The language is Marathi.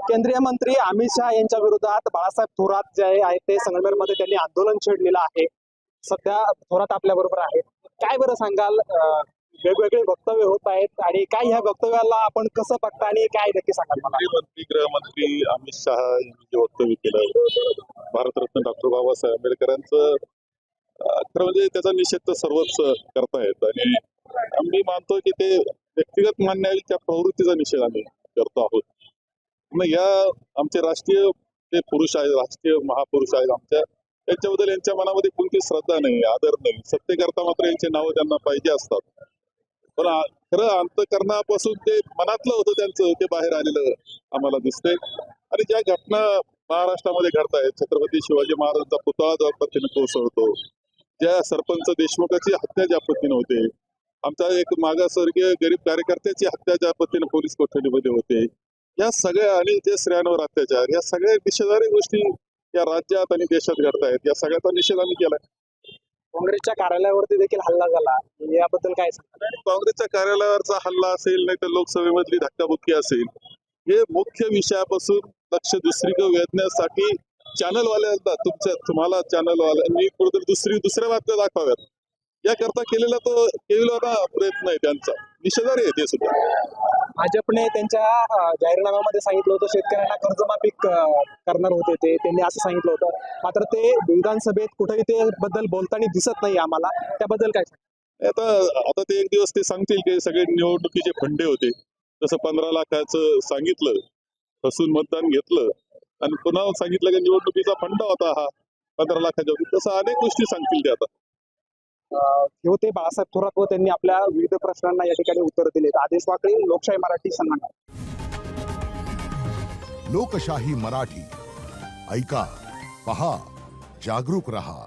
केंद्रीय मंत्री अमित शहा यांच्या विरोधात बाळासाहेब थोरात जे आहेत ते संगमेरमध्ये त्यांनी आंदोलन छेडलेलं आहे. सध्या थोरात आपल्या बरोबर आहेत. काय बरं सांगाल, वेगवेगळे वक्तव्य होत आहेत आणि काय ह्या वक्तव्याला आपण कसं बघता आणि काय नक्की सांगाल मला? मंत्री गृहमंत्री अमित शहा यांनी जे वक्तव्य केलं भारतरत्न डॉक्टर बाबासाहेब आंबेडकरांचं, खरं म्हणजे त्याचा निषेध तर सर्वच करतायत आणि आम्ही मानतो की ते व्यक्तिगत मान्य त्या प्रवृत्तीचा निषेध आम्ही करतो आहोत. मग या आमचे राष्ट्रीय ते पुरुष आहेत, राष्ट्रीय महापुरुष आहेत आमच्या, यांच्याबद्दल यांच्या मनामध्ये कोणती श्रद्धा नाही, आदर नाही. सत्तेकरता मात्र यांचे नावं त्यांना पाहिजे असतात, पण खरं अंतकरणापासून ते मनातलं होतं त्यांचं ते बाहेर आलेलं आम्हाला दिसतंय. आणि ज्या घटना महाराष्ट्रामध्ये घडतायत, छत्रपती शिवाजी महाराजांचा पुतळा ज्या पद्धतीने कोसळतो, ज्या सरपंच देशमुखाची हत्या ज्या पद्धतीने होते, आमचा एक मागासवर्गीय गरीब कार्यकर्त्याची हत्या ज्या पद्धतीने पोलीस कोठडीमध्ये होते, या सगळ्या आणि जे स्त्रियांवर अत्याचार, या सगळ्या निषेधार्ह गोष्टी या राज्यात आणि देशात घडतायत. या सगळ्याचा निषेध आम्ही केलाय. काँग्रेसच्या कार्यालयावरती देखील हल्ला झाला, याबद्दल काय सांगाल? काँग्रेसच्या कार्यालयावरचा हल्ला असेल, नाही तर लोकसभेमधली धक्काबुक्की असेल, हे मुख्य विषयापासून लक्ष दुसरीकडे वेधण्यासाठी चॅनलवाल्यांना तुम्हाला चॅनलवाल्यांनी कुठेतरी दुसऱ्या बातम्या दाखवाव्यात याकरता केलेला प्रयत्न आहे त्यांचा. निषेधार्ह आहे ते सुद्धा. भाजपने त्यांच्या जाहीरनाम्यामध्ये सांगितलं होतं शेतकऱ्यांना कर्जमाफी करणार होते त्यांनी असं सांगितलं होतं, मात्र ते विधानसभेत कुठेही ते बद्दल बोलताना दिसत नाही आम्हाला. त्याबद्दल काय? आता ते एक दिवस ते सांगतील की सगळे निवडणुकीचे फंडे होते, तसं 15 लाखाचं सांगितलं, फसून मतदान घेतलं आणि पुन्हा सांगितलं की निवडणुकीचा फंड होता हा 15 लाखाच्या होती. तसं अनेक गोष्टी सांगतील ते आता. होते बाळासाहेब थोरात व त्यांनी आपल्या विविध प्रश्नांना या ठिकाणी उत्तर दिले. आदेश वाकळे, लोकशाही मराठी, संगमनेर. लोकशाही मराठी ऐका, पहा, जागरूक रहा.